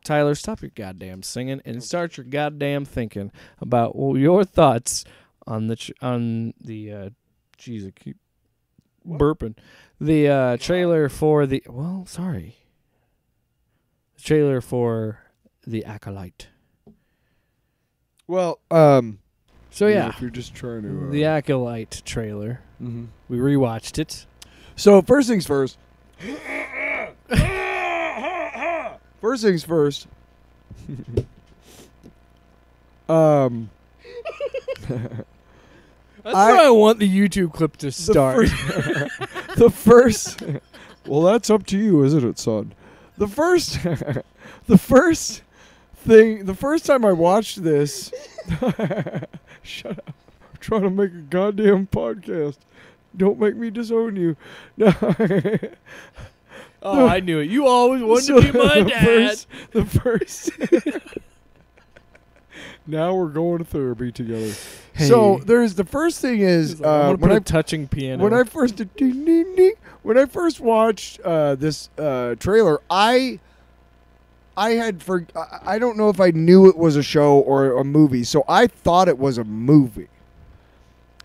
Tyler, stop your goddamn singing and start your goddamn thinking about your thoughts on the jeez, I keep burping. The trailer for the trailer for the Acolyte. Well, so yeah, if you're just trying to the Acolyte trailer. Mm-hmm. We rewatched it. So first things first. First things first. That's where I want the YouTube clip to start. The first. Well, that's up to you, isn't it, son? The first time I watched this. Shut up! I'm trying to make a goddamn podcast. Don't make me disown you. No. I knew it. You always wanted to be my dad. The first. Now we're going to therapy together. Hey. So there's the first thing is when I'm touching piano. When I first watched this trailer, I don't know if I knew it was a show or a movie, so I thought it was a movie.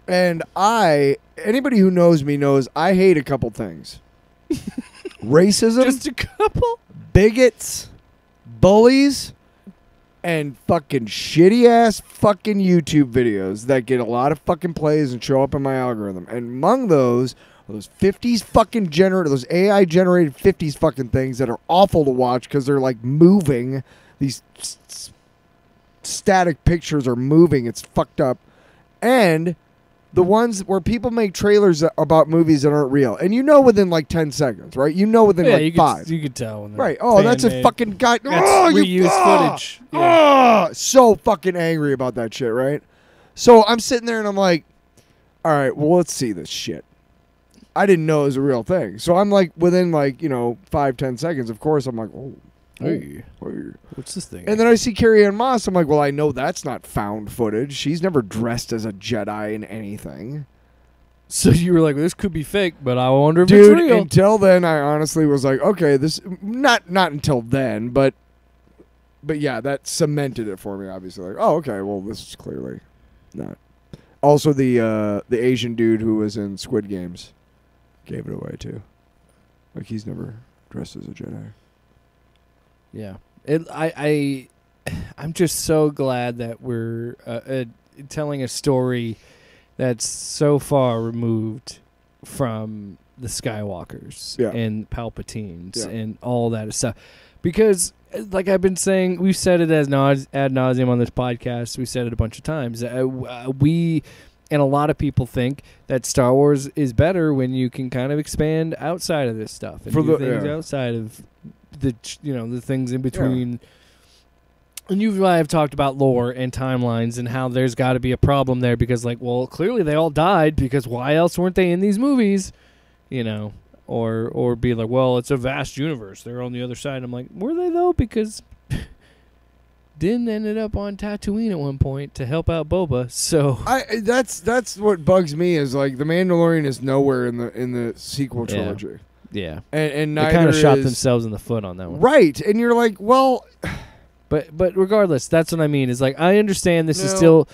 And anybody who knows me knows I hate a couple things. Racism. Just a couple? Bigots. Bullies. And fucking shitty-ass fucking YouTube videos that get a lot of fucking plays and show up in my algorithm. And among those 50s fucking those AI-generated 50s fucking things that are awful to watch because they're like moving. These static pictures are moving. It's fucked up. And the ones where people make trailers about movies that aren't real. And you know within like 10 seconds, right? You know within like 5. You could tell. Right. Oh, that's a fucking guy. That's reused footage. Yeah. So fucking angry about that shit, right? So I'm sitting there and I'm like, all right, well, let's see this shit. I didn't know it was a real thing. So I'm like, within like, 5-10 seconds, of course, I'm like, hey, what's this thing? And then I see Carrie-Anne Moss. I'm like, well, I know that's not found footage. She's never dressed as a Jedi in anything. So you were like, this could be fake, but I wonder if Dude, it's real. Until then, I honestly was like, okay, this not until then, but yeah, that cemented it for me. Obviously, like, oh, okay, well, this is clearly not. Also, the Asian dude who was in Squid Games gave it away too. Like he's never dressed as a Jedi. Yeah, I'm just so glad that we're telling a story that's so far removed from the Skywalkers and Palpatines and all that stuff. Because, like I've been saying, we've said it ad nauseum on this podcast. We've said it a bunch of times. We and a lot of people think that Star Wars is better when you can kind of expand outside of this stuff and do things outside of the things in between. And you and I have talked about lore and timelines and how there's got to be a problem there because, like, well, clearly they all died because why else weren't they in these movies? Or be like, well, it's a vast universe. They're on the other side. I'm like, were they though? Because Din ended up on Tatooine at one point to help out Boba. So that's what bugs me is like the Mandalorian is nowhere in the sequel trilogy. Yeah, and they kind of shot themselves in the foot on that one, right? And you're like, well, but regardless, that's what I mean. Is like I understand this is still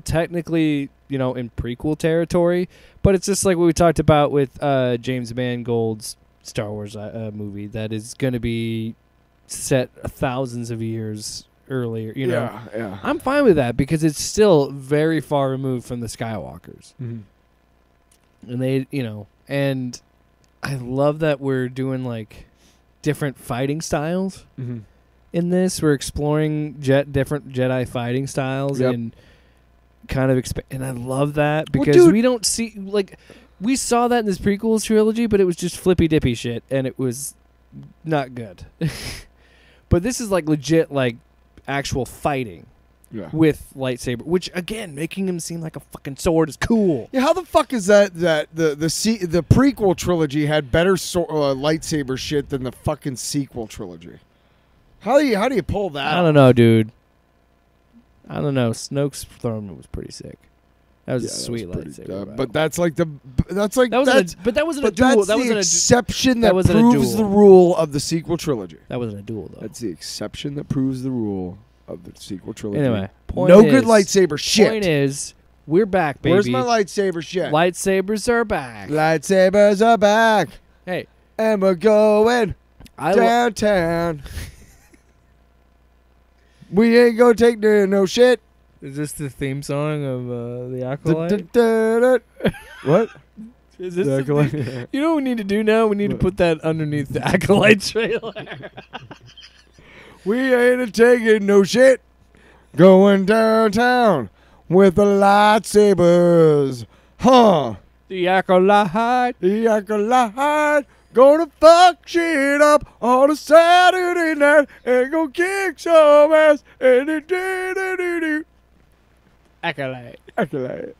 technically in prequel territory, but it's just like what we talked about with James Mangold's Star Wars movie that is going to be set thousands of years earlier. Yeah. I'm fine with that because it's still very far removed from the Skywalkers, and they, and I love that we're doing like different fighting styles in this. We're exploring different Jedi fighting styles and kind of and I love that because we don't see we saw that in this prequel trilogy, but it was just flippy dippy shit and it was not good. But this is like legit actual fighting. Yeah. With lightsaber, which again, making him seem like a fucking sword is cool. Yeah, how the fuck is that the prequel trilogy had better lightsaber shit than the fucking sequel trilogy? How do you pull that? I don't know, dude. I don't know. Snoke's throne was pretty sick. That was a sweet lightsaber. But that's like the that's like that that's but that wasn't a but duel. that's That the wasn't exception that wasn't a proves duel. the rule of the sequel trilogy. That wasn't a duel though. That's the exception that proves the rule of the sequel trilogy. Anyway, good lightsaber shit. Point is, we're back, baby. Where's my lightsaber shit? Lightsabers are back. Lightsabers are back. Hey, and we're going downtown. We ain't gonna take no shit. Is this the theme song of the Acolyte? What? Is this the Acolyte? You know what we need to do now? We need to put that underneath the Acolyte trailer. We ain't taking no shit. Going downtown with the lightsabers. Huh. The Acolyte. The Acolyte. Gonna fuck shit up on a Saturday night and go kick some ass. Acolyte. Acolyte.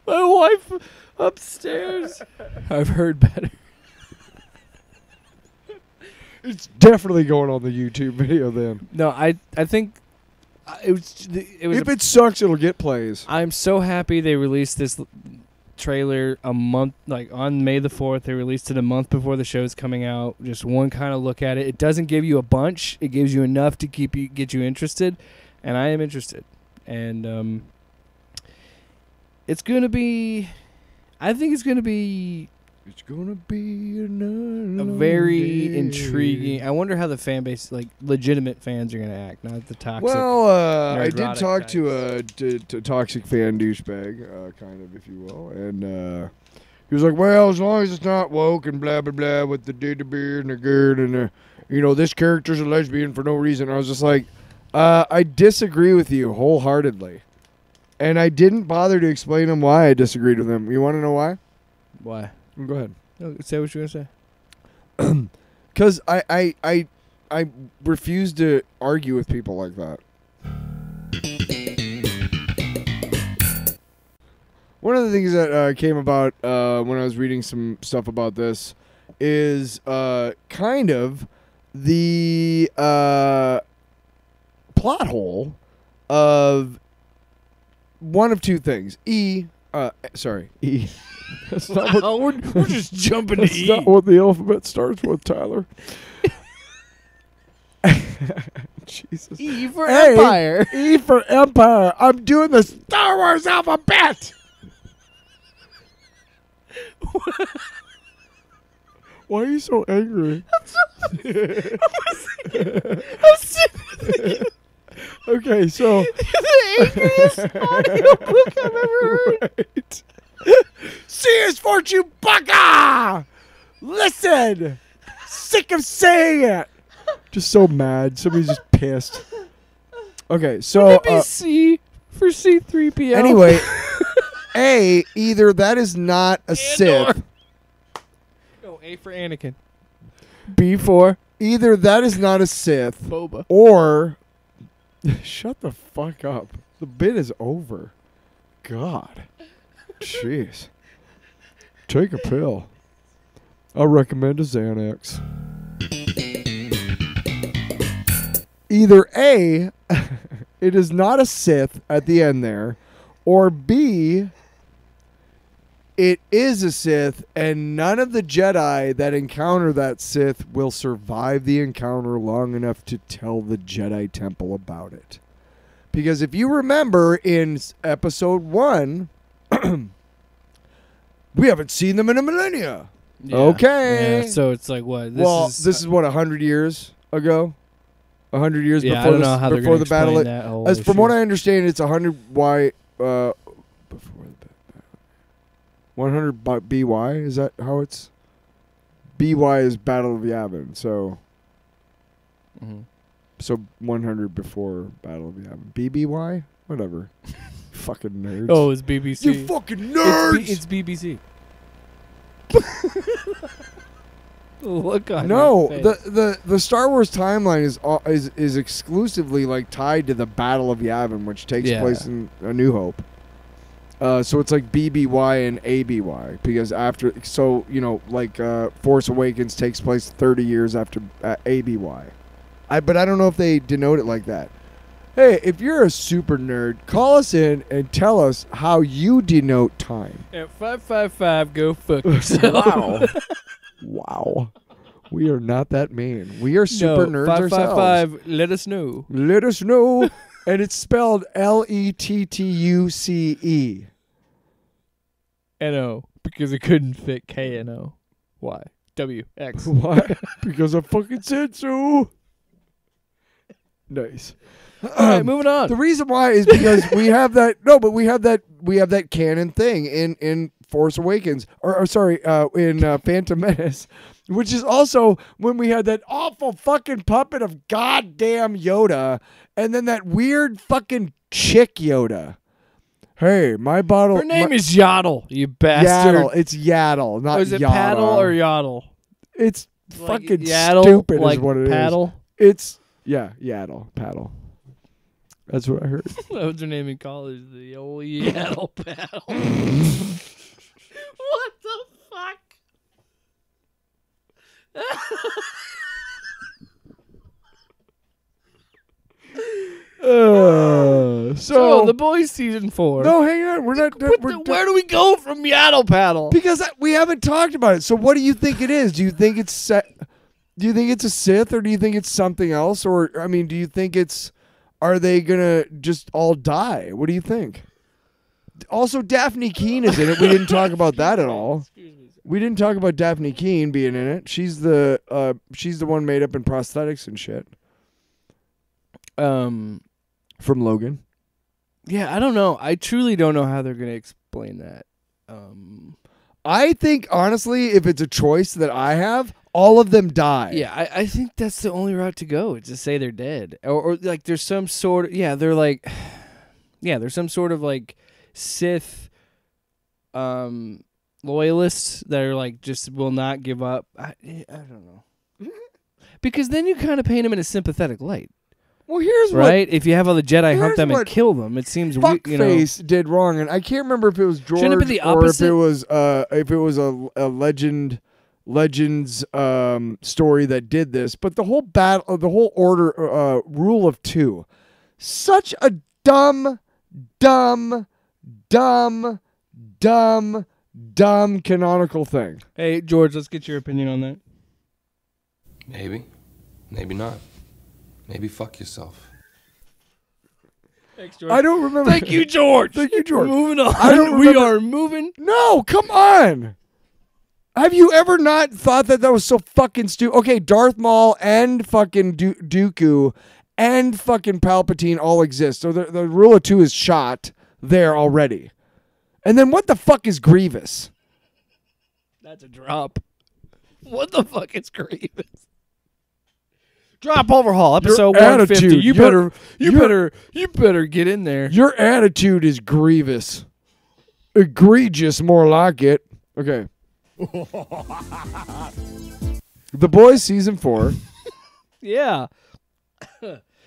My wife upstairs. I've heard better. It's definitely going on the YouTube video then. No, I think it was. If it sucks, it'll get plays. I'm so happy they released this trailer a month, like on May the 4th. They released it a month before the show's coming out. Just one kind of look at it. It doesn't give you a bunch. It gives you enough to get you interested, and I am interested. And it's gonna be. I think it's gonna be. It's gonna be another a very day. intriguing. I wonder how the fan base, like legitimate fans, are gonna act, not the toxic. Well, I did talk types. to a toxic fan douchebag, kind of, if you will, and he was like, "Well, as long as it's not woke and blah blah blah with the beard and the gird and this character's a lesbian for no reason." I was just like, I disagree with you wholeheartedly, and I didn't bother to explain him why I disagreed with him. You want to know why? Why? Go ahead. No, say what you're gonna say. Because I refuse to argue with people like that. One of the things that came about when I was reading some stuff about this is kind of the plot hole of one of two things. E. That's not what, we're just jumping to E. That's not what the alphabet starts with, Tyler. Jesus. E for Empire. E for Empire. I'm doing the Star Wars alphabet. Why are you so angry? Okay, so the angriest audiobook I've ever heard. Right. C is for Chewbacca! Listen! Sick of saying it! Just so mad. Somebody's just pissed. Okay, so... Would it be C for C-3PO? Anyway, A, either that is not a Sith. No, A for Anakin. B for... Either that is not a Sith. Boba. Or... Shut the fuck up. The bit is over. God. Jeez. Take a pill. I recommend a Xanax. Either A, it is not a Sith at the end there, or B, it is a Sith, and none of the Jedi that encounter that Sith will survive the encounter long enough to tell the Jedi Temple about it. Because if you remember in episode 1, we haven't seen them in a millennia. Yeah. Okay. Yeah, so it's like what? This is what, 100 years ago? 100 years yeah, before, I don't know how before the battle. That whole As from issue. what I understand, it's 100 Y. Before the 100 BY. Is that how it's? BY is Battle of Yavin. So. Mm-hmm. So 100 before Battle of Yavin. BBY? Whatever. Fucking nerds. Oh, it's BBC. You fucking nerds! It's BBC. Look on No, your face. the Star Wars timeline is exclusively like tied to the Battle of Yavin, which takes place in A New Hope. So it's like BBY and ABY because after, so like Force Awakens takes place 30 years after ABY. But I don't know if they denote it like that. Hey, if you're a super nerd, call us in and tell us how you denote time. At 555, go fuck yourself. Wow. Wow. We are not that mean. We are super nerds 555, ourselves. Let us know. Let us know. And it's spelled Lettuce. N-O. Because it couldn't fit K-N-O. Why? W-X. Why? Because I fucking said so. Nice. All right, moving on. The reason why is because we have that. No, but we have that canon thing in Force Awakens, or sorry, in Phantom Menace, which is also when we had that awful fucking puppet of goddamn Yoda, and then that weird fucking chick Yoda. Hey, my bottle. Her name is Yaddle, you bastard. Yaddle. It's Yaddle, not is it Yada. Paddle or Yaddle? It's like fucking Yaddle, stupid like is what it paddle? is. It's, yeah, Yaddle, paddle. That's what I heard. That was her name in college, the old Yaddle Paddle. What the fuck? So The Boys season 4. No, hang on. We're not. Where do we go from Yaddle Paddle? Because we haven't talked about it. So what do you think it is? Do you think it's Do you think it's a Sith, or do you think it's something else? Or I mean, do you think it's? Are they gonna just all die? What do you think? Also, Daphne Keane is in it. We didn't talk about that at all. We didn't talk about Daphne Keane being in it. She's the one made up in prosthetics and shit. From Logan. Yeah, I don't know. I truly don't know how they're gonna explain that. I think honestly, if it's a choice that I have, all of them die. Yeah, I think that's the only route to go. Is to say they're dead, or like there's some sort of they're like, there's some sort of like Sith, loyalists that are like just will not give up. I don't know, because then you kind of paint them in a sympathetic light. Well, here's right. If you have all the Jedi hunt them and kill them, it seems Fuckface did wrong, and I can't remember if it was George or if it was a Legends story that did this. But the whole battle, the whole order, rule of two, such a dumb canonical thing. Hey, George, let's get your opinion on that. Maybe not. Maybe fuck yourself. Thanks, George. I don't remember. Thank you, George. Thank you, George. Moving on. We are moving. No, come on. Have you ever not thought that was so fucking stupid? Okay, Darth Maul and fucking Dooku and fucking Palpatine all exist. So the rule of two is shot there already. And then what the fuck is Grievous? That's a drop. What the fuck is Grievous? Drop Overhaul, episode 150. You better get in there. Your attitude is grievous. Egregious, more like it. Okay. The Boys season 4. Yeah.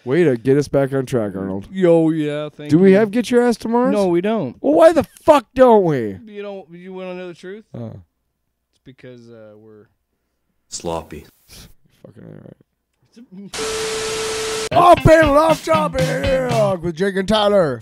Way to get us back on track, Arnold. Yo, yeah, thank you. Do we have Get Your Ass to Mars? No, we don't. Well, why the fuck don't we? You want to know the truth? It's because we're sloppy. Fucking all right. Off panel, off topic with Jake and Tyler.